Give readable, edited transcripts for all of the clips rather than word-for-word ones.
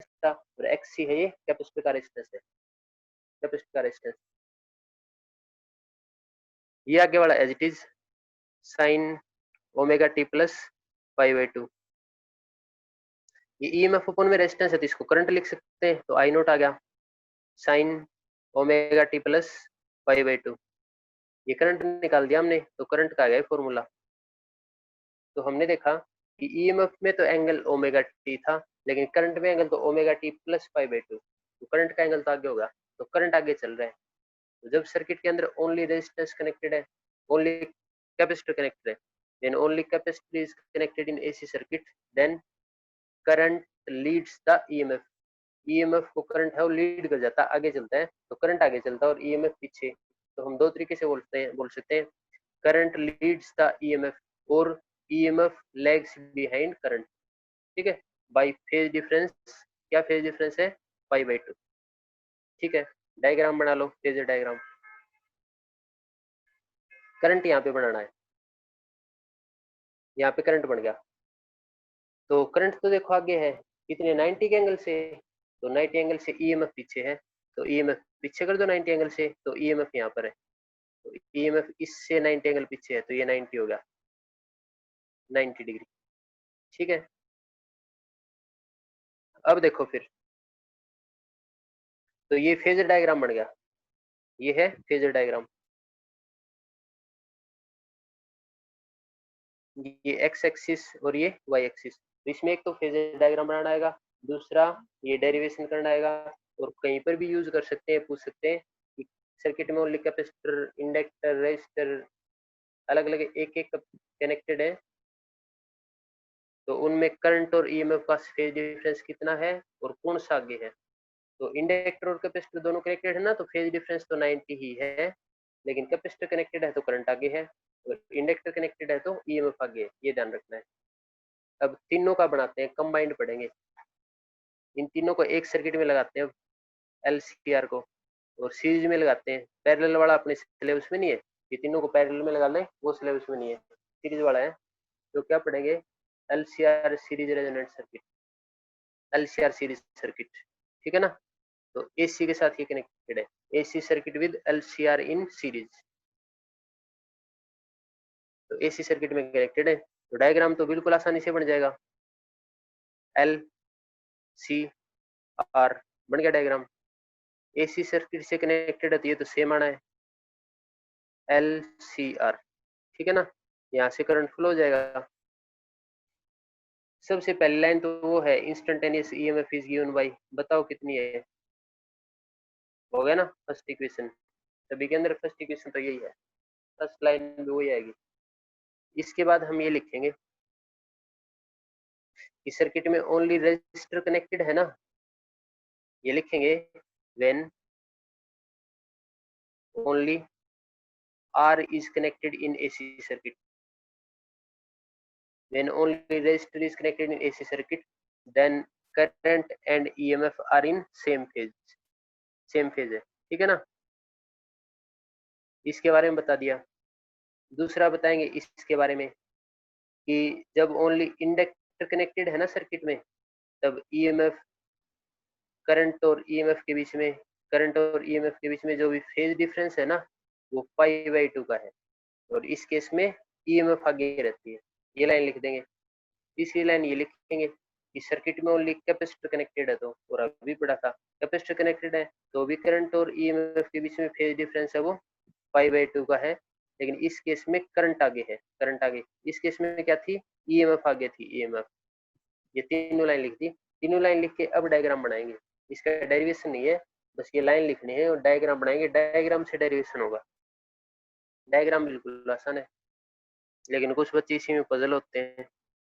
था, और एक्स सी है ये कैपेसिटर का रेजिस्टेंस है, कैपेसिटर का रेजिस्टेंस। ये आगे वाला as it is sine omega T plus pi by two. ये ईएमएफ अपन में रेजिस्टेंस है तो इसको करंट लिख सकते हैं, तो आई नोट आ गया sign omega T plus pi by two. ये करंट निकाल दिया हमने, तो करंट का आ गया फॉर्मूला। तो हमने देखा कि ईएमएफ में तो एंगल ओमेगा टी था, लेकिन करंट में एंगल तो omega T plus pi by to, तो करंट का एंगल तो आगे होगा, तो करंट आगे चल रहा है। तो जब सर्किट के अंदर ओनली रेजिस्टेंस कनेक्टेड है, ओनली कैपेसिटर कनेक्टेड है, then only capacitor is connected in AC circuit, then current leads the EMF. EMF को करंट है वो लीड कर जाता है, आगे चलता है, तो करंट आगे चलता है और ईएमएफ पीछे। तो हम दो तरीके से बोल सकते हैं, करंट लीड्स द ईएमएफ और ईएमएफ लैग्स बिहाइंड करंट। ठीक है, बाय फेज डिफरेंस। क्या फेज डिफरेंस है? पाई बाई टू। ठीक है, डायग्राम बना लो, फेजर डायग्राम। करंट यहाँ पे बनाना है, यहाँ पे करंट बन गया। तो करंट तो देखो आगे है कितने 90 के एंगल से, तो 90 एंगल से ईएमएफ पीछे है, तो ईएमएफ पीछे कर दो 90 एंगल से, तो ईएमएफ यहाँ पर है, तो ईएमएफ इससे 90 एंगल पीछे है, तो ये 90 हो गया, 90 डिग्री। ठीक है, अब देखो फिर, तो ये फेजर डायग्राम बन गया, ये है फेजर डायग्राम। ये एक्स एक्सिस और ये वाई एक्सिस, तो इसमें एक तो फेजर डायग्राम बनाना आएगा, दूसरा ये डेरिवेशन करना आएगा। और कहीं पर भी यूज कर सकते हैं, पूछ सकते हैं कि सर्किट में ओनली कैपेसिटर, इंडक्टर, रेजिस्टर अलग अलग एक एक कनेक्टेड है, तो उनमें करंट और ईएमएफ का फेज डिफरेंस कितना है और कौन सा आगे है। तो इंडक्टर और कैपेसिटर दोनों कनेक्टेड है ना, तो फेज डिफरेंस तो 90 ही है, लेकिन कैपेसिटर कनेक्टेड है तो करंट आगे है, और इंडक्टर कनेक्टेड है तो ईएमएफ आगे है, ये ध्यान रखना है। अब तीनों का बनाते हैं, कंबाइंड पढ़ेंगे, इन तीनों को एक सर्किट में लगाते हैं एलसीआर को, और सीरीज में लगाते हैं। पैरेलल वाला अपने सिलेबस में नहीं है, ये तीनों को पैरेलल में लगा लें, वो सिलेबस में नहीं है, सीरीज वाला है। तो क्या पढ़ेंगे? LCR series resonant circuit, LCR series circuit. ठीक है ना, तो एसी के साथ ये कनेक्टेड है, AC circuit with LCR in series, तो एसी सर्किट में कनेक्टेड है। तो डायग्राम तो बिल्कुल आसानी से बन जाएगा, एल सी आर बन गया डायग्राम। एसी सर्किट से कनेक्टेड है तो ये तो सेम आना है, एल सी आर। ठीक है ना, यहाँ से करंट फ्लो हो जाएगा। सबसे पहली लाइन तो वो है instantaneous EMF is given by, बताओ कितनी है, हो गया ना फर्स्ट इक्वेशन। सभी के अंदर फर्स्ट इक्वेशन तो यही है, फर्स्ट लाइन भी वही आएगी। इसके बाद हम ये लिखेंगे कि सर्किट में ओनली रजिस्टर कनेक्टेड है ना, ये लिखेंगे when only R is connected in AC circuit, when only resistor is connected in AC circuit, then current and EMF are in same phase, same phase है। ठीक है ना, इसके बारे में बता दिया। दूसरा बताएंगे इसके बारे में कि जब ओनली इंडक्टर कनेक्टेड है ना सर्किट में, तब ईएमएफ, करंट और ईएमएफ के बीच में, करंट और ईएमएफ के बीच में जो भी फेज डिफरेंस है ना, वो पाई बाई टू का है, और इस केस में ईएमएफ आगे रहती है। ये लाइन लिख देंगे। तीसरी लाइन ये लिखेंगे कि सर्किट में ओनली कैपेसिटर कनेक्टेड है, तो और अभी पढ़ा था कैपेसिटर कनेक्टेड है तो भी करंट और ईएमएफ के बीच में फेज डिफरेंस है वो पाई बाई टू का है, लेकिन इस केस में करंट आगे है, करंट आगे। इस केस में क्या थी? ईएमएफ आगे थी, ईएमएफ। ये तीनों लाइन लिख दी। तीनों लाइन लिख के अब डायग्राम बनाएंगे, इसका डेरिवेशन नहीं है, बस ये लाइन लिखनी है और डायग्राम बनाएंगे, डायग्राम से डेरिवेशन होगा। डायग्राम बिल्कुल आसान है, लेकिन कुछ बच्चे इसी में पजल होते हैं।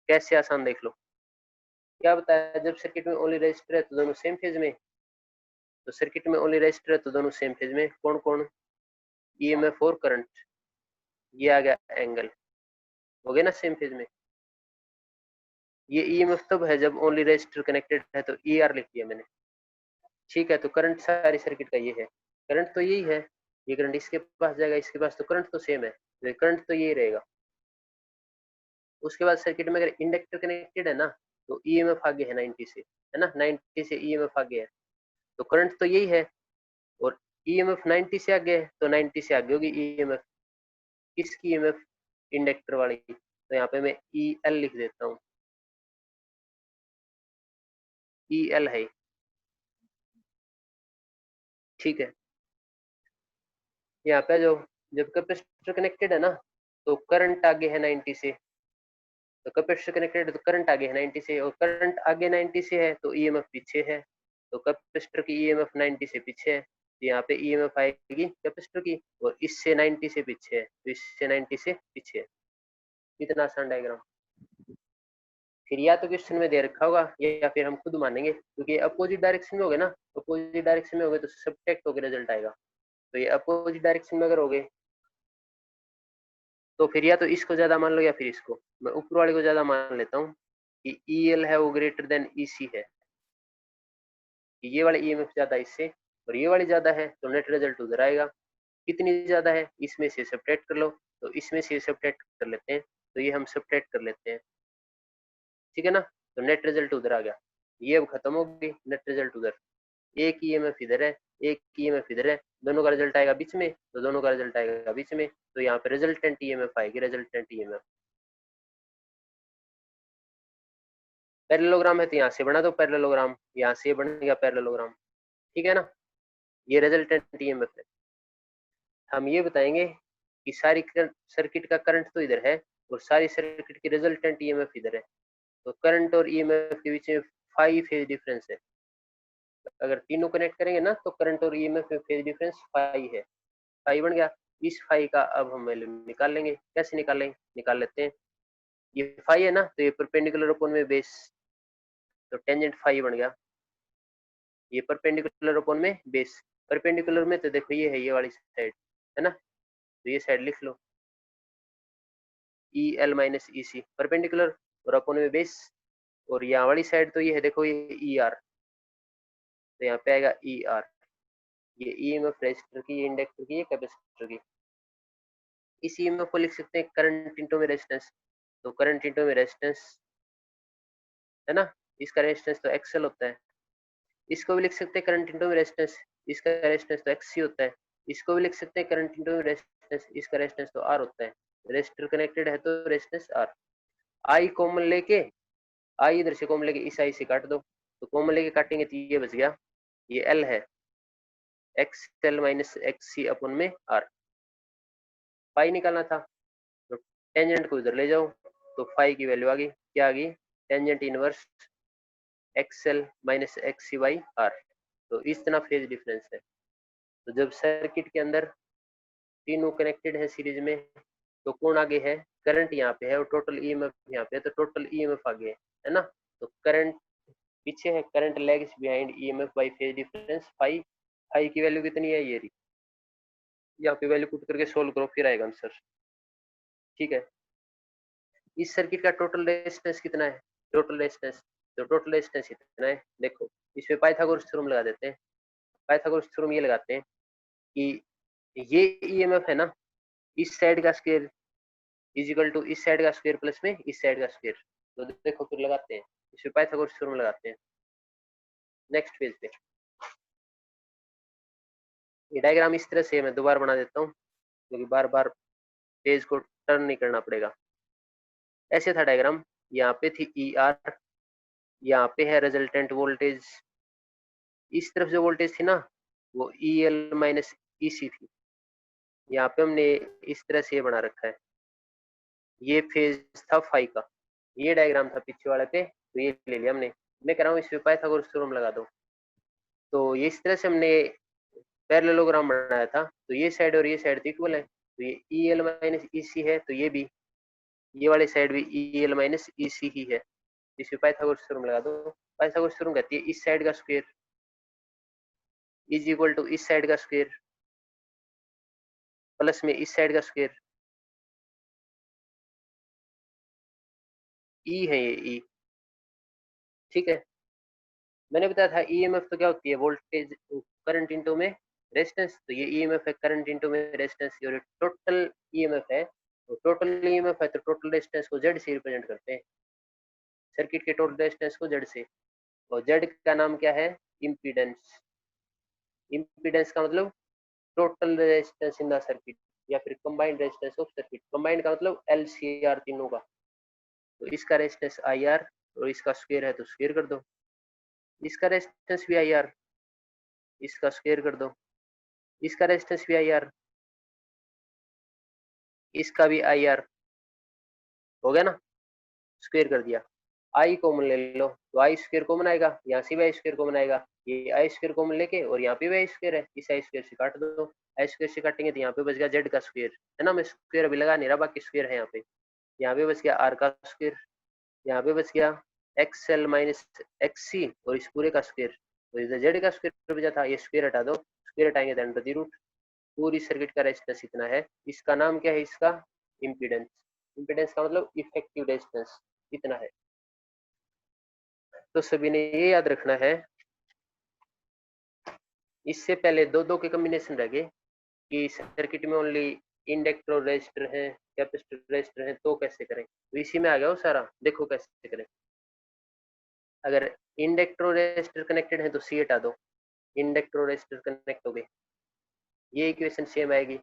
कैसे आसान देख लो, क्या बताया, जब सर्किट में ओनली रजिस्टर है तो दोनों सेम फेज में, तो सर्किट में ओनली रजिस्टर है तो दोनों सेम फेज में, कौन कौन? ईएमएफ और करंट, ये आ गया एंगल, हो गया ना सेम फेज में। ये ईएमएफ तब है जब ओनली रजिस्टर कनेक्टेड है, तो ई आर लिख दिया मैंने। ठीक है, तो करंट सारी सर्किट का ये है, करंट तो यही है, ये करंट इसके पास जाएगा, इसके पास, तो करंट तो सेम है, तो करंट तो यही रहेगा। उसके बाद सर्किट में अगर इंडक्टर कनेक्टेड है ना, तो ईएमएफ आगे है 90 से, है ना, 90 से ईएमएफ आगे है, तो करंट तो यही है, और ईएमएफ 90 से आगे है तो 90 से आगे होगी ईएमएफ, किसकी ईएमएफ, इंडक्टर वाली, तो यहाँ पे मैं ई एल लिख देता हूँ, ई एल है, ठीक है। यहाँ पे जो जब कैपेसिटर कनेक्टेड है ना, तो करंट आगे है 90 से, तो कैपेसिटर कनेक्टेड है तो करंट आगे है 90 से, और करंट आगे 90 से है तो ईएमएफ पीछे है, तो कैपेसिटर की ईएमएफ 90 से पीछे है, तो यहाँ पे ईएमएफ आएगी कैपेसिटर की, और इससे 90 से पीछे है, तो इससे 90 से पीछे है। इतना आसान डायग्राम। फिर या तो क्वेश्चन में दे रखा होगा या फिर हम खुद मानेंगे, क्योंकि अपोजिट डायरेक्शन में हो गए ना, अपोजिट डायरेक्शन में हो गए तो सब्ट्रैक्ट होकर रिजल्ट आएगा, तो ये अपोजिट डायरेक्शन में अगर हो गए तो फिर या तो इसको ज्यादा मान लो या फिर इसको, मैं ऊपर वाले को ज्यादा मान लेता हूँ कि ई एल है वो ग्रेटर देन ई सी है, कि ये वाला ईएमएफ ज्यादा इससे और ये वाली ज्यादा है, तो नेट रिजल्ट उधर आएगा। कितनी ज्यादा है, इसमें से सब्ट्रैक्ट कर लो, तो इसमें से सब्ट्रैक्ट कर लेते हैं, तो ये हम सब्ट्रैक्ट कर लेते हैं, ठीक है ना, तो नेट रिजल्ट उधर आ गया, ये अब खत्म हो गई, नेट रिजल्ट उधर, एक ईएमएफ इधर है, एक ईएमएफ इधर है, दोनों का रिजल्ट आएगा बीच में, तो दोनों का रिजल्ट आएगा बीच में, तो यहाँ पे रिजल्टेंट ईएमएफ आएगी, रिजल्टेंट ईएमएफ। पैरेललोग्राम है तो यहाँ से बना दो पैरेललोग्राम, यहाँ से बन गया पैरेललोग्राम, ठीक है ना, ये रिजल्टेंट ईएमएफ है। हम ये बताएंगे कि सारी सर्किट का करंट तो इधर है और सारी सर्किट की रिजल्टेंट ईएमएफ इधर है, तो करंट और ईएमएफ के बीच में 5 फेज डिफरेंस है, अगर तीनों कनेक्ट करेंगे ना तो करंट और ईएमएफ में फेज डिफरेंस 5 है, 5 बन गया। इस 5 का अब हम वैल्यू निकाल लेंगे, कैसे निकालेंगे, निकाल लेते हैं, ये 5 है ना, तो ये परपेंडिकुलर अपॉन में बेस, तो टेंजेंट 5 बन गया, ये परपेंडिकुलर अपॉन में बेस, परपेंडिकुलर में तो देखो ये है ये वाली साइड, है ना, तो ये साइड लिख लो, ई एल माइनस ई सी परपेंडिकुलर और अपॉन में बेस, और यहाँ वाली साइड तो ये है देखो ये ई आर, तो यहाँ पे आएगा ई आर, ये ई एम एफ रेजिस्टर की, ये इंडक्टर की, ये कैपेसिटर की। इस ई एम एफ को लिख सकते हैं करंट इंटू में रेजिस्टेंस, तो करंट इंटू में रेजिस्टेंस, है ना, इसका रेजिस्टेंस तो एक्सएल होता है, इसको भी लिख सकते हैं करंट इंटू में रेजिस्टेंस, इसका रेजिस्टेंस तो एक्स सी होता है, इसको भी लिख सकते हैं करंट इंटू में रेजिस्टेंस, इसका रेजिस्टेंस तो आर होता है, रेजिस्टर कनेक्टेड है तो रेजिस्टेंस आर। आई कॉमन लेके, आई इधर से कॉमन लेके इस आई से काट दो, तो कॉमन लेके काटेंगे तो ये बच गया, ये एल है, एक्स एल माइनस एक्स सी अपन में आर, पाई निकालना था, तो टेंजेंट को इधर ले जाओ, तो फाई की वैल्यू आ गई, क्या आ गई, tangent inverse X L minus X C by R, तो इस तरह फेज डिफरेंस है। तो जब सर्किट के अंदर तीनों कनेक्टेड है सीरीज में, तो कौन आगे है, करंट यहाँ पे है और टोटल ईएमएफ यहाँ पे है, तो टोटल ईएमएफ आगे है ना, तो करंट पीछे है, current lags behind EMF by phase difference phi, phi की वैल्यू कितनी है, ये रही, यहाँ पे वैल्यू पुट करके सोल्व करो फिर आएगा आंसर, ठीक है। इस सर्किट का टोटल रेजिस्टेंस कितना है, टोटल रेजिस्टेंस, तो टोटल रेजिस्टेंस इतना है, देखो इस पे पाइथागोरस थ्योरम लगा देते हैं, पाइथागोरस थ्योरम ये लगाते हैं कि ये ईएमएफ है ना, इस साइड का स्क्वायर इज इक्वल टू इस साइड का स्क्वायर प्लस में इस साइड का स्क्वायर, तो देखो फिर लगाते हैं, इस पे पाइथागोरस थ्योरम लगाते हैं। नेक्स्ट पेज पे ये डायग्राम इस तरह से मैं दोबारा बना देता हूँ, क्योंकि बार बार पेज को टर्न नहीं करना पड़ेगा। ऐसे था डायग्राम, यहाँ पे थी ई आर, यहाँ पे है रिजल्टेंट वोल्टेज, इस तरफ जो वोल्टेज थी ना वो ई एल माइनस ई सी थी, यहाँ पे हमने इस तरह से बना रखा है, ये फेज था फाई का, ये डायग्राम था पीछे वाले पे, तो ये ले लिया हमने। मैं कह रहा हूँ इस पे पाइथागोरस थ्योरम लगा दो, तो ये इस तरह से हमने पैरेललोग्राम बनाया था, तो ये साइड और ये साइड तो इक्वल है, तो ये ई एल माइनस ई सी है, तो ये भी, ये वाली साइड भी ई एल माइनस ई सी ही है, इस पे पाइथागोरस थ्योरम लगा दो। पाइथागोरस थ्योरम कहती है इस साइड का स्क्वायर इज इक्वल टू इस साइड का स्क्वायर प्लस में इस साइड का स्क्वायर, ई है ये ई, ठीक है। मैंने बताया था ईएमएफ तो क्या होती है, वोल्टेज करंट इंटू में रेजिस्टेंस, तो ये ईएमएफ है करंट इंटू में रेजिस्टेंस, और टोटल ईएमएफ है, तो टोटल ईएमएफ है तो टोटल रेजिस्टेंस को जेड से रिप्रेजेंट करते हैं, सर्किट के टोटल रेजिस्टेंस को जेड से, और जेड का नाम क्या है, इम्पीडेंस। इम्पीडेंस का मतलब total resistance in the circuit, या फिर combined resistance of circuit. Combined का मतलब LCR तीनों का। तो इसका रेजिस्टेंस IR और इसका स्क्वायर है तो स्क्वायर कर दो, इसका रेजिस्टेंस भी IR, इसका स्क्वायर कर दो, इसका रेजिस्टेंस भी IR, इसका भी IR, हो गया ना, स्क्वायर कर दिया। आई कॉमन ले लो तो आई स्क्वायर कॉमन आएगा, यहाँ से भी आई स्क्वायर कॉमन आएगा, ये आई स्क्वायर कॉमन लेके, और यहाँ पे भी आई स्क्वायर है, इस आई स्क्वायर से काट दो, आई स्क्वायर से काटेंगे तो यहाँ पे बच गया जेड का स्क्वायर, है ना। मैं स्क्वायर अभी लगा नहीं रहा, बाकी स्क्वायर है यहाँ पे। यहाँ पे बच गया आर का स्क्वायर, यहाँ पे बच गया XL माइनस XC और इस पूरे का स्क्वायर, तो इधर जेड का स्क्वायर बचा था, ये स्क्वायर हटा दो, स्क्वायर हटाएंगे तो अंडर द रूट। पूरी सर्किट का रेजिस्टेंस इतना है, इसका नाम क्या है, इसका इम्पीडेंस। इम्पीडेंस का मतलब इफेक्टिव रेजिस्टेंस इतना है। तो सभी ने ये याद रखना है। इससे पहले दो दो के कॉम्बिनेशन रह गए कि सर्किट में ओनली इंडक्टर और रेजिस्टर है, कैपेसिटर रेजिस्टर है, तो कैसे करें। तो इसी में आ गया वो सारा, देखो कैसे करें। अगर इंडक्टर और रेजिस्टर कनेक्टेड है तो सी हटा दो, इंडक्टर और रेजिस्टर कनेक्ट हो गए, ये इक्वेशन सेम आएगी।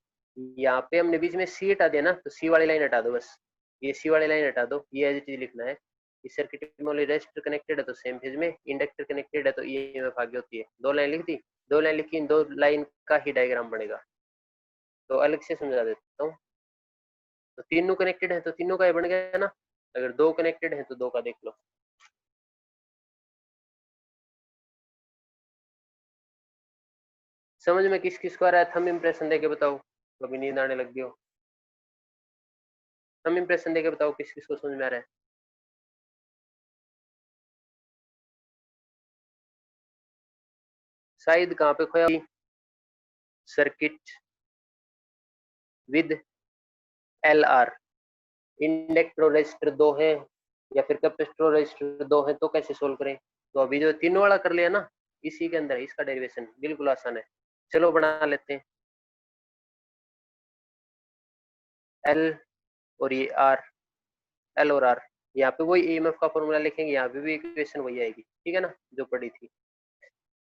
यहाँ पे हमने बीच में सी हटा दिया ना, तो सी वाली लाइन हटा दो बस, ये सी वाली लाइन हटा दो, ये एज इट इज लिखना है। इस सर्किट में ओनली रेजिस्टर कनेक्टेड है तो सेम फेज में, इंडक्टर कनेक्टेड है तो ईएमएफ आगे होती है। दो लाइन लिख दी, दो लाइन लिखी, दो लाइन का ही डायग्राम बनेगा। तो अलग से समझा देता हूँ। तो तीनों कनेक्टेड है तो तीनों का ही बन गया ना, अगर दो कनेक्टेड है तो दो का देख लो। समझ में किस किस को आ रहा है, थंब इंप्रेशन देके बताओ, कभी नींद आने लग गई हो। थंब इंप्रेशन देके बताओ किस किस को समझ में आ रहा है। शायद कहाँ पे खोया, सर्किट विद LR, इंडक्टर और रेजिस्टर दो है, या फिर कैपेसिटर और रेजिस्टर दो है, तो कैसे सोल्व करें। तो अभी जो तीनों वाला कर लिया ना, इसी के अंदर इसका डेरिवेशन बिल्कुल आसान है। चलो बना लेते हैं। L और ये R, L और R, यहाँ पे वही EMF का फॉर्मूला लिखेंगे, यहाँ पे भी इक्वेशन वही आएगी, ठीक है ना, जो पड़ी थी।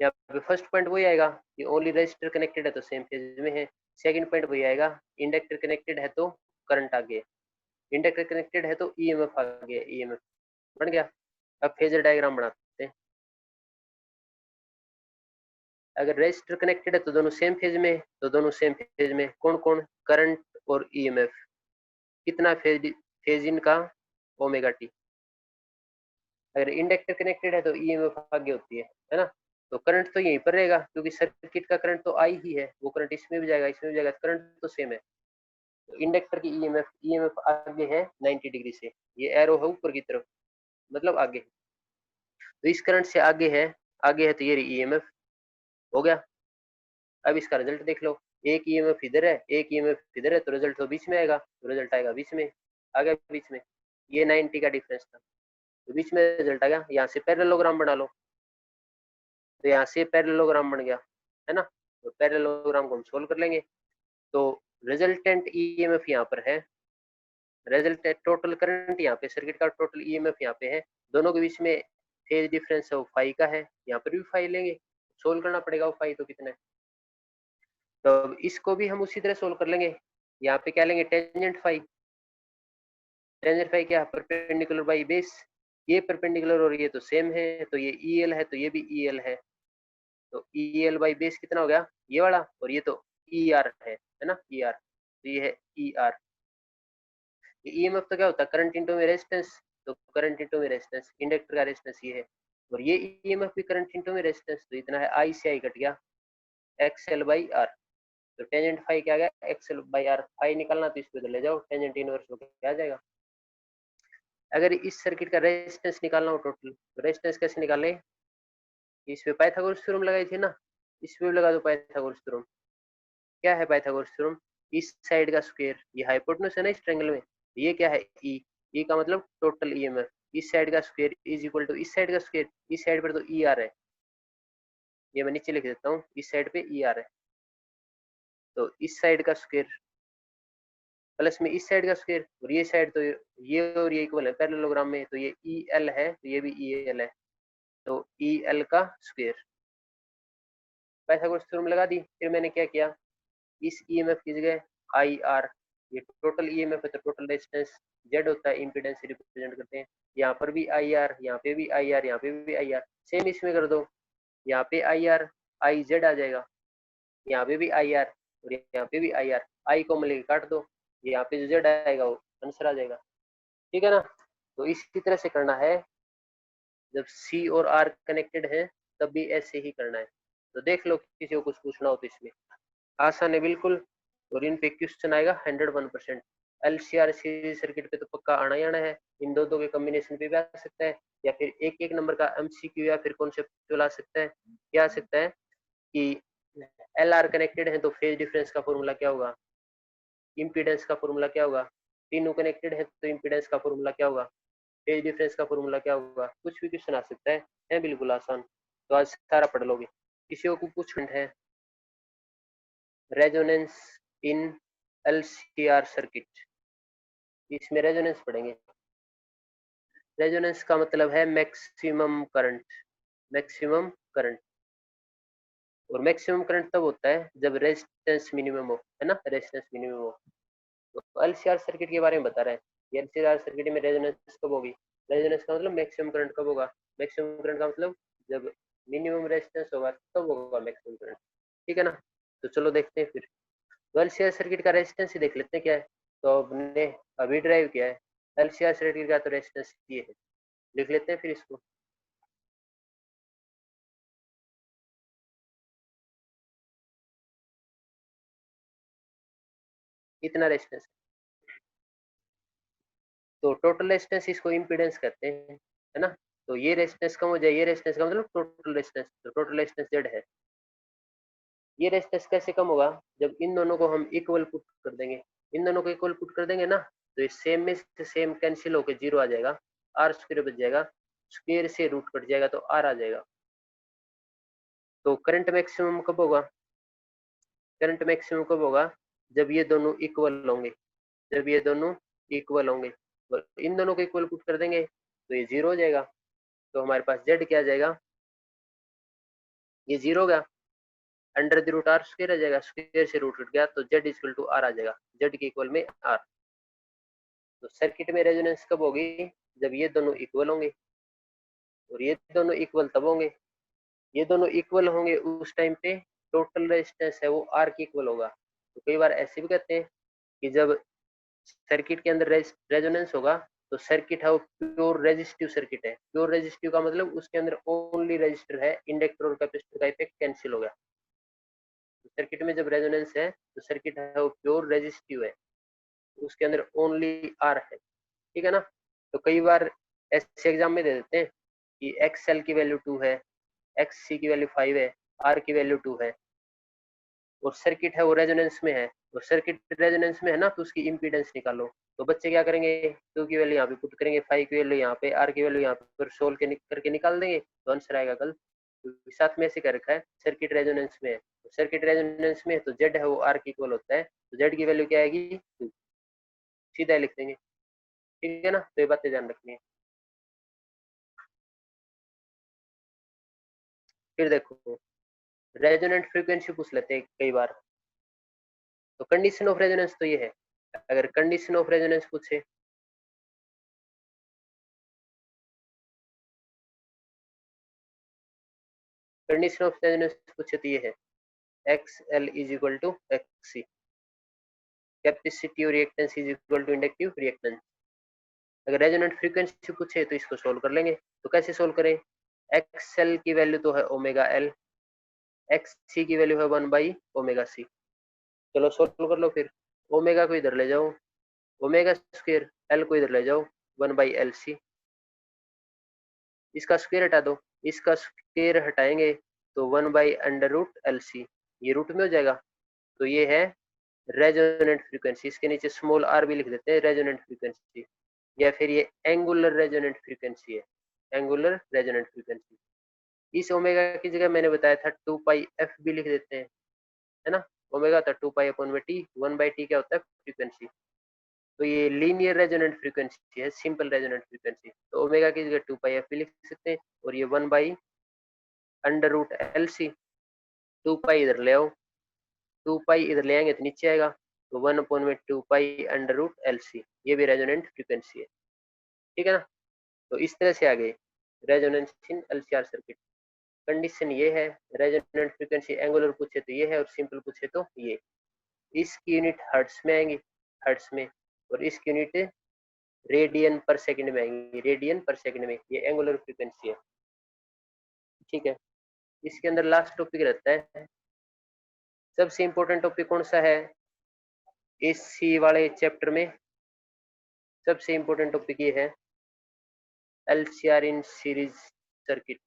यहाँ पे फर्स्ट पॉइंट वही आएगा कि ओनली रेजिस्टर कनेक्टेड है तो सेम फेज में है। सेकंड पॉइंट वही आएगा, इंडक्टर कनेक्टेड है तो करंट आगे, इंडक्टर कनेक्टेड है तो EMF आगे, EMF बन गया। अब फेजर डायग्राम बनाते हैं। अगर रेजिस्टर कनेक्टेड है तो दोनों सेम फेज में, तो दोनों सेम फेज में कौन कौन, करंट और EMF, कितना फेज इनका, ओमेगा टी। अगर इंडक्टर कनेक्टेड है तो EMF आगे होती है ना। तो करंट तो यहीं पर रहेगा, क्योंकि सर्किट का करंट तो आई ही है, वो करंट इसमें भी जाएगा इसमें भी जाएगा, करंट तो सेम है। तो इंडक्टर की EMF आगे है 90 डिग्री से, ये एरो है ऊपर की तरफ, मतलब आगे। तो इस करंट से आगे है तो ये EMF हो गया। अब इसका रिजल्ट देख लो, एक EMF इधर है, एक EMF इधर है, तो रिजल्ट तो बीच में आएगा, तो रिजल्ट आएगा बीच में, आ गया बीच में। ये 90 का डिफरेंस था, तो बीच में रिजल्ट आ गया। यहाँ से पैरेललोग्राम बना लो, तो यहाँ से पैरेललोग्राम बन गया, है ना। तो पैरेललोग्राम को हम सोल्व कर लेंगे। तो रिजल्टेंट EMF यहाँ पर है, रिजल्टेंट टोटल करंट यहाँ पे, सर्किट का टोटल EMF यहाँ पे है, दोनों के बीच में फेज डिफरेंस है वो फाई का है, यहाँ पर भी फाई लेंगे, सोल्व करना पड़ेगा वो फाई तो कितना है। तो इसको भी हम उसी तरह सोल्व कर लेंगे। यहाँ पे क्या लेंगे, टेंजेंट फाई, टेंजेंट फाई क्या, परपेंडिकुलर बाई बेस, ये परपेंडिकुलर और ये तो सेम है, तो ये EL है तो ये भी EL है, तो EL बाई बेस कितना हो गया, ये वाला, और ये तो ER है ना, ER, तो ये है ER। EMF तो क्या होता है, करंट इंटू में रेजिस्टेंस, तो करंट इंटू में रेजिस्टेंस, इंडक्टर का रेजिस्टेंस ये है, और ये EMF भी करंट इंटू में रेजिस्टेंस, तो इतना है, I से I कट गया, XL बाई R। तो टेंजेंट फाई क्या आ गया, XL बाई R, फाई निकालना तो इसको इधर ले जाओ, टेंजेंट इनवर्स होकर आ जाएगा। अगर इस सर्किट का रेजिस्टेंस निकालना हो टोटल, तो रेजिस्टेंस कैसे निकाले, इस पे पाइथागोरस थ्योरम लगाई थी ना, इस पे भी लगा दो पाइथागोरस थ्योरम। क्या है पाइथागोरस थ्योरम, इस साइड का स्क्वायर, ये हाइपोटेन्यूज है ना इस ट्रायंगल में, ये क्या है ई का मतलब टोटल EMF, इस साइड का स्क्वायर इज इक्वल टू इस साइड का स्क्वायर, इस साइड पर तो ER है, ये मैं नीचे लिख देता हूँ, इस साइड पे ER है, तो इस साइड का स्क्वायर प्लस में इस साइड का स्क्वायर और ये साइड, तो ये और ये इक्वल है पैरेललोग्राम में, तो ये ई एल है तो ये भी ई एल है, तो ई एल का स्क्वायर। पाइथागोरस थ्योरम लगा दी। फिर मैंने क्या किया, इस ईएमएफ की जगह आई आर, ये टोटल ईएमएफ है तो टोटल रेजिस्टेंस जेड होता है, इम्पीडेंस से रिप्रेजेंट करते हैं। यहाँ पर भी आई आर, यहाँ पे भी आई आर, यहाँ पे भी आई आर, सेम इसमें कर दो, यहाँ पे आई आर आई जेड आ जाएगा, यहाँ पे भी आई आर और यहाँ पे भी आई आर, आई को मिलेगा काट दो, यहाँ पे जो जेड आएगा वो आंसर आ जाएगा। ठीक है ना। तो इसी तरह से करना है, जब सी और आर कनेक्टेड है तब भी ऐसे ही करना है। तो देख लो किसी को कुछ पूछना हो तो इसमें आसान है बिल्कुल, और इन पे क्वेश्चन आएगा 101%। एलसीआर सीरीज सर्किट पे तो पक्का आना ही आना है, इन दो के कॉम्बिनेशन पे भी आ सकता है, या फिर एक एक नंबर का एमसीक्यू या फिर कॉन्सेप्चुअल आ सकता है। क्या आ सकता है कि एल आर कनेक्टेड है तो फेज डिफरेंस का फॉर्मूला क्या होगा, इम्पीडेंस का फॉर्मूला क्या होगा, तीनों कनेक्टेड है तो इम्पीडेंस का फॉर्मूला क्या होगा, फेज डिफरेंस का फॉर्मूला क्या होगा, कुछ भी क्वेश्चन आ सकता है बिल्कुल आसान। तो आज सारा पढ़ लोगे। किसी को कुछ है रेजोनेंस इन एलसीआर सर्किट, इसमें रेजोनेंस पढ़ेंगे। रेजोनेंस का मतलब है मैक्सिमम करंट, मैक्सिमम करंट, और मैक्सिमम करंट तब होता है जब रेजिस्टेंस मिनिमम हो, है ना, रेजिस्टेंस मिनिमम हो। तो एलसीआर सर्किट के बारे में बता रहे हैं, एलसीआर सर्किट में रेजोनेंस कब होगी, रेजोनेंस का मतलब मैक्सिमम करंट कब होगा, मैक्सिमम करंट का मतलब जब मिनिमम रेजिस्टेंस होगा तब होगा मैक्सिमम करंट। ठीक है ना। तो चलो देखते हैं फिर, तो एलसीआर सर्किट का रेजिस्टेंस ही देख लेते हैं क्या है। तो हमने अभी ड्राइव किया है एलसीआर सर्किट का, तो रेजिस्टेंस ये है, लिख लेते हैं फिर इसको। इतना रेजिस्टेंस, तो टोटल रेजिस्टेंस इसको इम्पीडेंस कहते हैं, है ना। तो ये रेजिस्टेंस कम हो जाए, ये रेजिस्टेंस का मतलब टोटल रेजिस्टेंस, तो टोटल रेजिस्टेंस जेड है। ये रेजिस्टेंस कैसे कम होगा, जब इन दोनों को हम इक्वल पुट कर देंगे, इन दोनों को इक्वल पुट कर देंगे ना, तो ये सेम में से सेम कैंसिल होकर जीरो आ जाएगा, आर स्क्वायर बच जाएगा, स्क्वायर से रूट कट जाएगा तो आर आ जाएगा। तो करंट मैक्सिमम कब होगा, करंट मैक्सिमम कब होगा, जब ये दोनों इक्वल होंगे, जब ये दोनों इक्वल होंगे, तो इन दोनों को इक्वल पुट कर देंगे तो ये जीरो हो जाएगा, तो हमारे पास जेड क्या आ जाएगा, ये जीरो होगा, under the root R square आ जाएगा, स्क्वायर से रूट कट गया तो जेड इक्वल टू आर आ जाएगा, जेड के इक्वल में आर। तो सर्किट में रेजोनेंस कब होगी, जब ये दोनों इक्वल होंगे, और ये दोनों इक्वल तब होंगे, ये दोनों इक्वल होंगे उस टाइम पे टोटल रेजिस्टेंस है वो आर के इक्वल होगा। तो कई बार ऐसे भी कहते हैं कि जब सर्किट के अंदर रेजोनेंस होगा तो सर्किट है वो प्योर रेजिस्टिव सर्किट है। प्योर रेजिस्टिव का मतलब उसके अंदर ओनली रेजिस्टर है, इंडक्टर और कैपेसिटर का इफेक्ट कैंसिल हो गया। तो सर्किट में जब रेजोनेंस है तो सर्किट है वो प्योर रेजिस्टिव है, उसके अंदर ओनली आर है। ठीक है ना। तो कई बार ऐसे एग्जाम में दे देते हैं कि एक्स एल की वैल्यू 2 है, एक्स सी की वैल्यू 5 है, आर की वैल्यू 2 है, और सर्किट है वो रेजोनेंस में है, और सर्किट रेजोनेंस में है ना तो उसकी इम्पीडेंस निकालो। तो बच्चे क्या करेंगे, 2 की वैल्यू यहाँ पे पुट करेंगे, 5 की वैल्यू यहाँ पे, आर की वैल्यू यहाँ पर सोल्व करके निकाल देंगे तो आंसर आएगा गलत। तो साथ में ऐसे कर रखा है सर्किट रेजोनेंस में है, तो सर्किट रेजोनेंस में है तो जेड है वो आर के इक्वल होता है, तो जेड की वैल्यू क्या आएगी 2, सीधा लिख देंगे। ठीक है ना। तो ये बातें ध्यान रखनी है। फिर देखो रेजोनेंट फ्रीक्वेंसी पूछ लेते हैं कई बार। तो कंडीशन ऑफ रेजोनेंस तो ये है, अगर कंडीशन ऑफ रेजोनेंस पूछे, कंडीशन ऑफ रेजोनेंस पूछे तो ये है X L is equal to X C, capacity और reactance is equal to inductive reactance. अगर रेजोनेंट फ्रीक्वेंसी पूछे तो इसको सोल्व कर लेंगे। तो कैसे सोल्व करें, एक्स एल की वैल्यू तो है ओमेगा एल, एक्स सी की वैल्यू है 1/ओमेगा सी। चलो सोल्व कर लो फिर, ओमेगा को इधर ले जाओ, ओमेगा स्क्वायर, एल को इधर ले जाओ 1/एल सी, इसका स्क्वायर हटा दो, इसका स्क्वायर हटाएंगे तो 1/√एल सी, ये रूट में हो जाएगा। तो ये है रेजोनेंट फ्रीक्वेंसी, इसके नीचे स्मॉल आर भी लिख देते हैं रेजोनेंट फ्रीक्वेंसी, या फिर ये एंगुलर रेजोनेंट फ्रीक्वेंसी है, एंगुलर रेजोनेंट फ्रीक्वेंसी। इस ओमेगा की जगह मैंने बताया था 2πf भी लिख देते हैं, है ना। ओमेगा था 2π/टी, 1/t क्या होता है फ्रीक्वेंसी। तो ये लीनियर रेजोनेंट फ्रीक्वेंसी है, सिंपल रेजोनेंट फ्रीक्वेंसी। तो ओमेगा की जगह 2 पाई एफ लिख सकते हैं, और ये 1/√LC। 2 पाई इधर ले आओ, 2 पाई इधर ले आएंगे तो नीचे आएगा, तो 1/2 पाई अंडर रूट LC, ये भी रेजोनेंट फ्रीक्वेंसी है। ठीक है ना। तो इस तरह से आ गए resonance in LCR circuit. Condition ये है, रेजोनेंट फ्रीक्वेंसी एंगुलर पूछे तो ये है, और सिंपल पूछे तो ये। इसकी यूनिट हर्ट्स में आएंगी, हर्ट्स में, और इसकी यूनिट रेडियन पर सेकंड में आएंगी, रेडियन पर सेकंड में। ये एंगुलर फ्रीक्वेंसी है। ठीक है। इसके अंदर लास्ट टॉपिक रहता है, सबसे इंपॉर्टेंट टॉपिक कौन सा है एसी वाले चैप्टर में? सबसे इंपॉर्टेंट टॉपिक ये है LCR इन सीरीज सर्किट।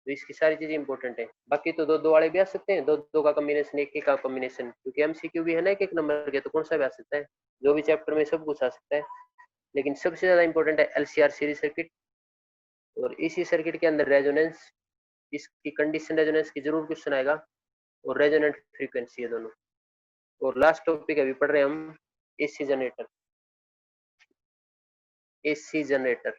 तो इसकी सारी चीजें इंपॉर्टेंट है। बाकी तो दो दो वाले भी आ सकते हैं, दो दो का कॉम्बिनेशन, एक एक का कॉम्बिनेशन, क्योंकि MCQ भी है ना एक नंबर के, तो कौन सा भी आ सकता है, जो भी चैप्टर में सब कुछ आ सकता है। लेकिन सबसे ज्यादा इंपॉर्टेंट है LCR सीरीज सर्किट। और इसी सर्किट के अंदर रेजोनेंस, इसकी कंडीशन रेजोनेंस की जरूर क्वेश्चन आएगा, और रेजोनेंट फ्रीक्वेंसी है दोनों। और लास्ट टॉपिक अभी पढ़ रहे हैं हम AC generator. AC generator,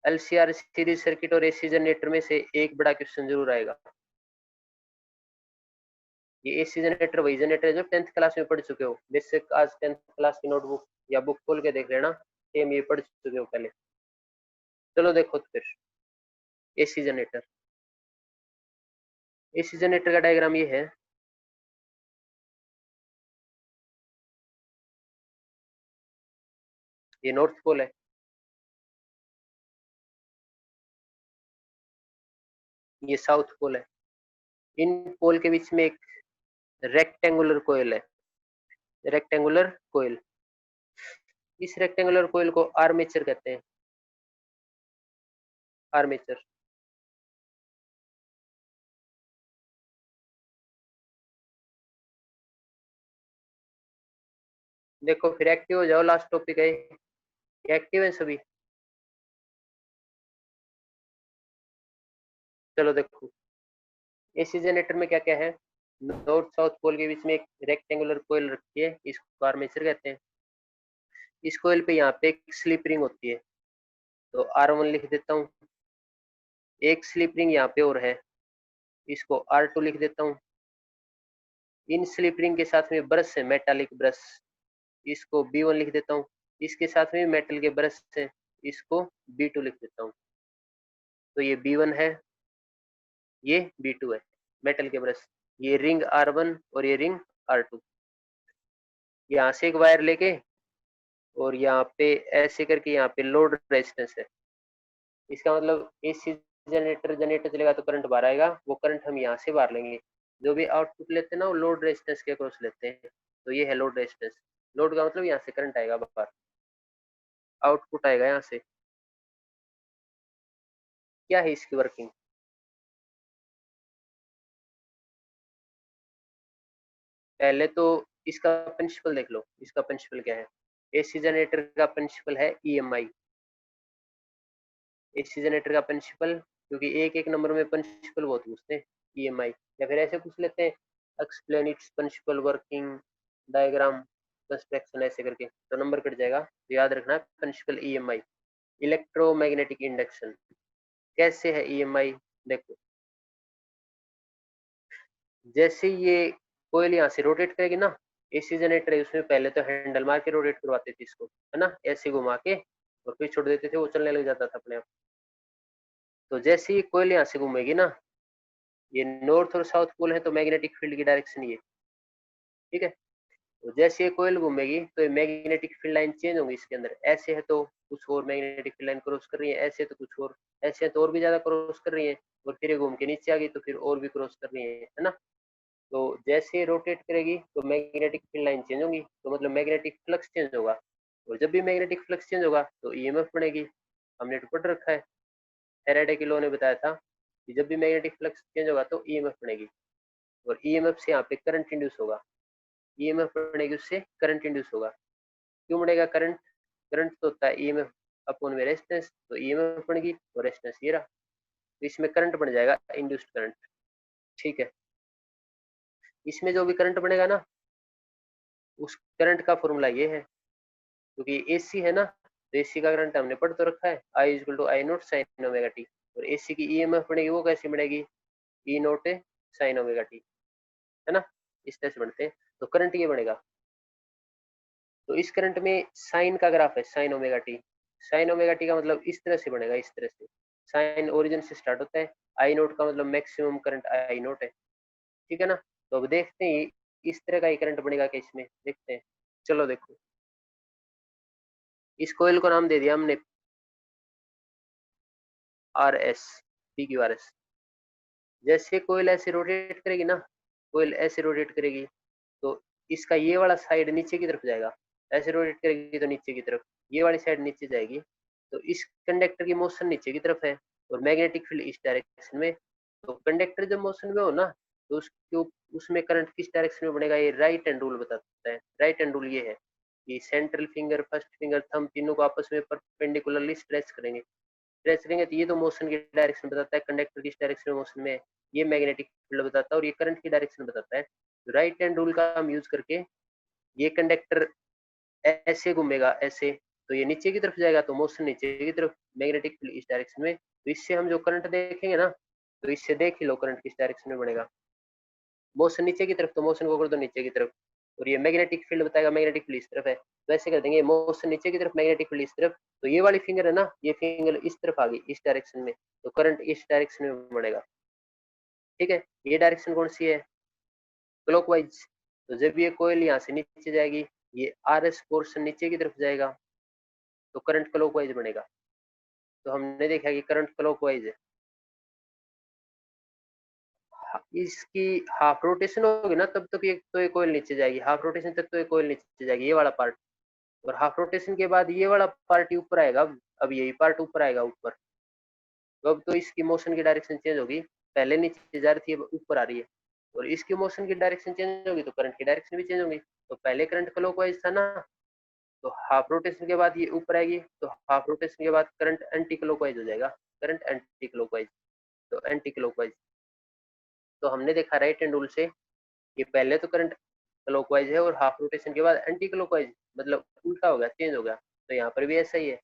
LCR series circuit और एसी जनरेटर में से एक बड़ा क्वेश्चन जरूर आएगा। ये एसी जनरेटर वही जनरेटर है जो 10th क्लास में पढ़ चुके हो, बेशक आज 10th क्लास की नोटबुक या बुक खोल के देख लेना, सेम ये पढ़ चुके हो पहले। चलो देखो तो फिर एसी जनरेटर। एसी जनरेटर का डायग्राम ये है, ये नॉर्थ पोल है, ये साउथ पोल है। इन पोल के बीच में एक रेक्टेंगुलर कोयल है, रेक्टेंगुलर कोयल। इस रेक्टेंगुलर कोयल को आर्मेचर कहते हैं, आर्मेचर। देखो फिर एक्टिव हो जाओ, लास्ट टॉपिक है, एक्टिव है सभी। चलो देखो एसी जनरेटर में क्या क्या है, नॉर्थ साउथ पोल के बीच में एक रेक्टेंगुलर कोयल रखी है, इसको आर्मेचर कहते हैं। इस कोयल पे यहाँ पे एक स्लिप रिंग होती है, तो R1 लिख देता हूँ। एक स्लिप रिंग यहाँ पे और है, इसको R2 लिख देता हूँ। इन स्लिप रिंग के साथ में ब्रश है, मेटालिक ब्रश, इसको B1 लिख देता हूँ। इसके साथ में मेटल के ब्रश है, इसको B2 लिख देता हूँ। तो ये B1 है, ये B2 है, मेटल के ब्रश। ये रिंग R1 और ये रिंग R2। यहाँ से एक वायर लेके, और यहाँ पे ऐसे करके यहाँ पे लोड रेजिस्टेंस है। इसका मतलब एसी जनरेटर जनरेटर चलेगा तो करंट बाहर आएगा, वो करंट हम यहाँ से बाहर लेंगे। जो भी आउटपुट लेते हैं ना वो लोड रेजिस्टेंस के अक्रॉस लेते हैं, तो ये है लोड रेजिस्टेंस। लोड का मतलब यहाँ से करंट आएगा बाहर, आउटपुट आएगा यहाँ से। क्या है इसकी वर्किंग? पहले तो इसका प्रिंसिपल देख लो, इसका प्रिंसिपल क्या है। एसी जनरेटर का प्रिंसिपल है EMI। एसी जनरेटर का प्रिंसिपल, क्योंकि एक एक नंबर में प्रिंसिपल बहुत पूछते हैं, EMI। या फिर ऐसे पूछ लेते हैं, explain its principle working diagram construction, ऐसे करके तो नंबर कट जाएगा। तो याद रखना प्रिंसिपल EMI। इलेक्ट्रोमैग्नेटिक इंडक्शन कैसे है EMI? देखो जैसे ये कोयल यहाँ से रोटेट करेगी ना, एसी जनरेटर है उसमें पहले तो हैंडल मार के रोटेट करवाते थे इसको, है ना, ऐसे घुमा के, और फिर छोड़ देते थे, वो चलने लग जाता था अपने आप। तो जैसे ही कोयल यहाँ से घूमेगी ना, ये नॉर्थ और साउथ पोल है, तो मैग्नेटिक फील्ड की डायरेक्शन ये, ठीक है। तो जैसे ये कोयल घूमेगी तो ये मैग्नेटिक फील्ड लाइन चेंज होंगी इसके अंदर। ऐसे है तो कुछ और मैग्नेटिक फील्ड लाइन क्रॉस कर रही है, ऐसे तो कुछ और, ऐसे है तो और भी ज्यादा क्रॉस कर रही है, और फिर ये घूम के नीचे आ गई तो फिर और भी क्रॉस कर रही है ना। तो जैसे रोटेट करेगी तो मैग्नेटिक फील्ड लाइन चेंज होगी, तो मतलब मैग्नेटिक फ्लक्स चेंज होगा। और जब भी मैग्नेटिक फ्लक्स चेंज होगा तो ईएमएफ बनेगी। हमने तो पढ़ रखा है, फैराडे के लॉ ने बताया था कि जब भी मैग्नेटिक फ्लक्स चेंज होगा तो ईएमएफ बनेगी, और ईएमएफ से यहाँ पे करंट इंड्यूस होगा। ईएमएफ बनेगी, उससे करंट इंड्यूस होगा। क्यों बढ़ेगा करंट? करंट तो होता है ईएमएफ अपॉन में रेजिस्टेंस, तो ईएमएफ बनेगी और रेजिस्टेंस ये रहा, तो इसमें करंट बन जाएगा इंड्यूस्ड करंट। ठीक है। इसमें जो भी करंट बनेगा ना, उस करंट का फॉर्मूला ये है, क्योंकि एसी है ना, तो एसी का करंट हमने पढ़ तो रखा है, I equal to I naught sine omega T. और एसी की ईएमएफ बनेगी वो कैसी बनेगी, E naught sine omega T, है ना, इस तरह से बनते हैं। तो करंट ये बनेगा। तो इस करंट में साइन का ग्राफ है, sign omega T. Sign omega T का मतलब इस तरह से बनेगा, इस तरह से। साइन ओरिजिन से स्टार्ट होता है, आई नोट का मतलब मैक्सिमम करंट आई नोट है, ठीक है ना। तो अब देखते हैं इस तरह का ही करंट बनेगा कि इसमें, देखते हैं। चलो देखो, इस कोयल को नाम दे दिया हमने R S, P Q R S. जैसे कोयल ऐसे रोटेट करेगी ना, कोयल ऐसे रोटेट करेगी, तो इसका ये वाला साइड नीचे की तरफ जाएगा, ऐसे रोटेट करेगी तो नीचे की तरफ, ये वाली साइड नीचे जाएगी। तो इस कंडक्टर की मोशन नीचे की तरफ है और मैग्नेटिक फील्ड इस डायरेक्शन में। तो कंडक्टर जब मोशन में हो ना, तो उसके उसमें करंट किस डायरेक्शन में बनेगा, ये राइट हैंड रूल बताता है। राइट हैंड रूल ये है कि central finger, first finger, thumb तीनों को आपस में परपेंडिकुलरली स्ट्रेच करेंगे। स्ट्रेच करेंगे तो ये तो मोशन की डायरेक्शन बताता है, कंडक्टर किस डायरेक्शन में मोशन में है, ये मैग्नेटिक फील्ड बताता है, और ये करंट की डायरेक्शन बताता है। तो राइट हैंड रूल का हम यूज करके, ये कंडक्टर ऐसे घूमेगा ऐसे, तो ये नीचे की तरफ जाएगा, तो मोशन नीचे की तरफ, मैग्नेटिक फील्ड इस डायरेक्शन में। तो इससे हम जो करंट देखेंगे ना, तो इससे देख ही लो करंट किस डायरेक्शन में बढ़ेगा। मोशन नीचे की तरफ, तो मोशन को कर दो नीचे की तरफ, और ये मैग्नेटिक फील्ड बताएगा मैग्नेटिक फील्ड इस तरफ है, तो ऐसे कर देंगे, मोशन नीचे की तरफ, मैग्नेटिक फील्ड इस तरफ। तो ये वाली फिंगर है ना, ये फिंगर इस तरफ आ गई, इस डायरेक्शन में, तो करंट इस डायरेक्शन में बढ़ेगा, ठीक है। ये डायरेक्शन कौन सी है, क्लॉकवाइज। तो जब ये कोयल यहाँ से नीचे जाएगी, ये आर एस पोर्शन नीचे की तरफ जाएगा, तो करंट क्लॉकवाइज बनेगा। तो हमने देखा कि करंट क्लॉकवाइज है। इसकी हाफ रोटेशन होगी ना, तब तक ये तो ये कोयल नीचे जाएगी, हाफ रोटेशन तक तो ये कोयल नीचे जाएगी, ये वाला पार्ट। और हाफ रोटेशन के बाद ये वाला पार्ट ही ऊपर आएगा। अब यही पार्ट ऊपर आएगा, ऊपर। तो अब तो इसकी मोशन की डायरेक्शन चेंज होगी, पहले नीचे जा रही थी, अब ऊपर आ रही है। और इसकी मोशन की डायरेक्शन चेंज होगी तो करंट की डायरेक्शन भी चेंज होगी। तो पहले करंट क्लॉकवाइज था ना, तो हाफ रोटेशन के बाद ये ऊपर आएगी, तो हाफ रोटेशन के बाद करंट एंटी क्लॉकवाइज हो जाएगा, करंट एंटी क्लॉकवाइज। तो एंटी क्लॉकवाइज, तो हमने देखा राइट हैंड रूल से, ये पहले तो करंट क्लॉकवाइज है और हाफ रोटेशन के बाद एंटी क्लॉकवाइज, मतलब उल्टा हो गया, चेंज हो गया। तो यहाँ पर भी ऐसा ही है,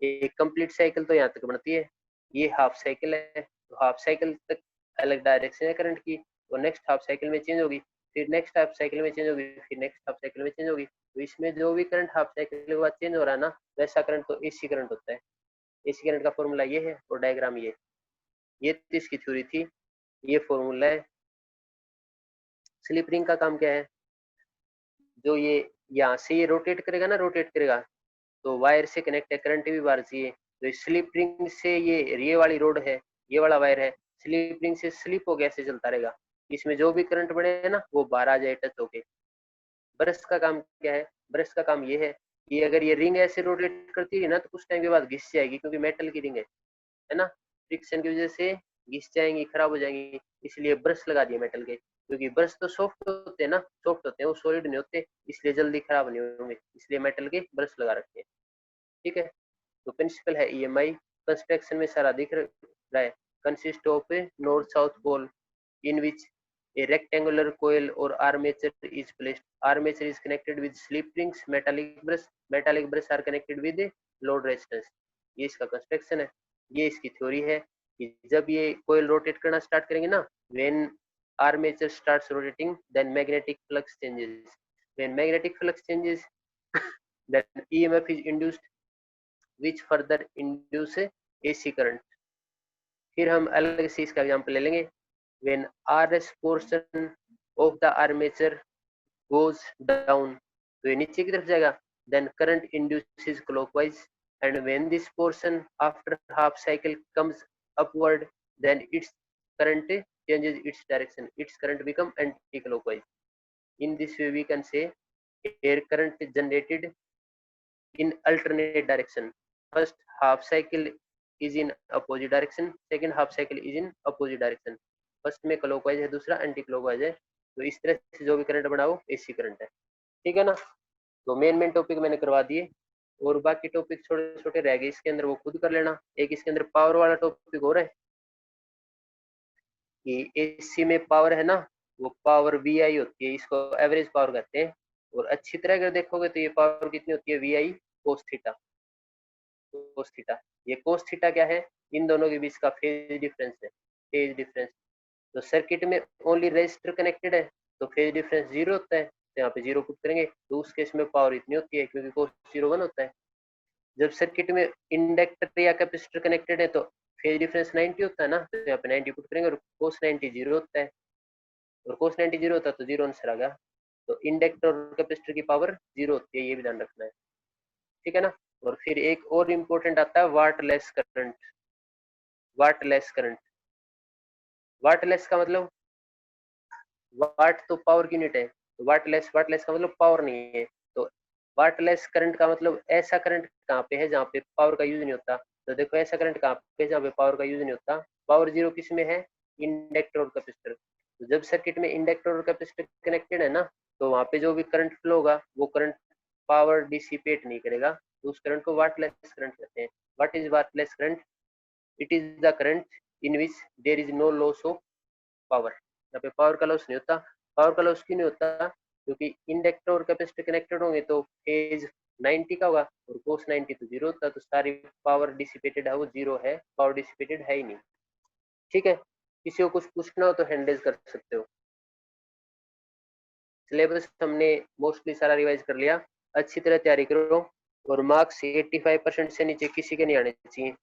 एक कंप्लीट साइकिल तो यहाँ तक बनती है, ये हाफ साइकिल है, तो हाफ साइकिल तक अलग डायरेक्शन है करंट की, तो नेक्स्ट हाफ साइकिल में चेंज होगी, फिर नेक्स्ट हाफ साइकिल में चेंज होगी, फिर नेक्स्ट हाफ साइकिल में चेंज होगी। तो इसमें जो भी करंट हाफ साइकिल के बाद चेंज हो रहा है ना, वैसा करंट तो एसी करंट होता है। एसी करंट का फॉर्मूला ये है और डायग्राम ये तो इसकी थ्योरी थी, ये फॉर्मूला है। स्लिप रिंग का काम क्या है, जो ये यहाँ से ये रोटेट करेगा ना, रोटेट करेगा, तो वायर से कनेक्ट है, करंट भी बाहर चाहिए। तो स्लिप रिंग से ये वाली रोड है, ये वाला वायर है, स्लिप रिंग से स्लिप हो गया, ऐसे चलता रहेगा। इसमें जो भी करंट बढ़े ना, वो बाहर आ जाए टच होके। ब्रश का काम क्या है, ब्रश का काम ये है कि अगर ये रिंग ऐसे रोटेट करती है ना, तो कुछ टाइम के बाद घिस जाएगी, क्योंकि मेटल की रिंग है ना, फ्रिक्शन की वजह से घिस जाएंगी, खराब हो जाएंगी। इसलिए ब्रश लगा दिए मेटल के, क्योंकि ब्रश तो सॉफ्ट होते हैं ना, सॉफ्ट होते हैं, वो सॉलिड नहीं होते, इसलिए जल्दी खराब नहीं होंगे, इसलिए मेटल के ब्रश लगा रखे हैं, ठीक है। तो प्रिंसिपल है ईएमआई, कंस्ट्रक्शन में सारा दिख रहा है, consist of north south pole in which a rectangular coil or armature is placed. Armature is connected with slip rings, metallic brush are connected with load resistance. ये इसका कंस्ट्रक्शन है, ये इसकी थ्योरी है कि जब ये कोयल रोटेट करना स्टार्ट करेंगे ना, when armature starts rotating, then magnetic flux changes. When magnetic flux changes, then EMF is induced, which further induce AC current. फिर हम अलग से इसका एग्जांपल ले लेंगे। when RS portion of the armature goes down, तो ये नीचे की तरफ जाएगा, then current induces clockwise, and when this portion after half cycle comes upward, then its current changes its direction, its current become anti-clockwise. In this way we can say air current generated in alternate direction. First half cycle is in opposite direction, second half cycle is in opposite direction. First में clockwise है, दूसरा anti clockwise है। तो इस तरह से जो भी करंट बना वो एसी करंट है, ठीक है ना। तो मेन टॉपिक मैंने करवा दिए, और बाकी टॉपिक छोटे छोटे रह गए इसके अंदर, वो खुद कर लेना। एक इसके अंदर पावर वाला टॉपिक हो रहा है कि एसी में पावर है ना, वो पावर वी आई होती है, इसको एवरेज पावर कहते हैं। और अच्छी तरह अगर देखोगे तो ये पावर कितनी होती है, V I cos theta. Cos theta, ये कोस थीटा क्या है, इन दोनों के बीच का फेज डिफरेंस है, फेज डिफरेंस। तो सर्किट में ओनली रेजिस्टर कनेक्टेड है तो फेज डिफरेंस जीरो होता है, तो यहाँ पे जीरो पुट करेंगे तो उस केस में पावर इतनी होती है क्योंकि कोस जीरो वन होता है। जब सर्किट में इंडक्टर या कैपेसिटर कनेक्टेड है तो फेज डिफरेंस 90 होता है ना, तो यहाँ पे 90 पुट करेंगे और कोस 90 जीरो होता है, और कोस 90 जीरो होता है तो जीरो आंसर आ गया। तो इंडक्टर और कैपेसिटर की पावर जीरो होती है, ये भी ध्यान रखना है, ठीक है ना। और फिर एक और इम्पोर्टेंट आता है wattless current. Wattless current, wattless का मतलब, वाट तो पावर की यूनिट है, तो वाटलेस, वाटलेस का मतलब पावर नहीं है। तो वाटलेस करंट का मतलब ऐसा करंट कहाँ पे है जहाँ पे पावर का यूज नहीं होता। तो देखो ऐसा करंट कहाँ पे है जहाँ पे पावर का यूज नहीं होता। पावर जीरो किस में है, इंडक्टर और कैपेसिटर। तो जब सर्किट में इंडक्टर और कैपेसिटर कनेक्टेड है ना, तो वहाँ पे जो भी करंट फ्लो होगा वो करंट पावर डिसिपेट नहीं करेगा, तो उस करंट को वाटलेस करंट कहते हैं। What is wattless current, it is the current in which there is no loss of power. यहाँ पे पावर का लॉस नहीं होता। पावर का लॉस क्यों नहीं होता, क्योंकि इंडक्टर और कैपेसिटर कनेक्टेड होंगे तो फेज 90 का होगा और कोस 90 तो जीरो होता है, तो सारी पावर डिसिपेटेड है वो जीरो है, पावर डिसिपेटेड है ही नहीं, ठीक है। किसी को कुछ पूछना हो तो हैंडल कर सकते हो। सिलेबस हमने मोस्टली सारा रिवाइज कर लिया, अच्छी तरह तैयारी करो और मार्क्स 85% से नीचे किसी के नहीं आने चाहिए।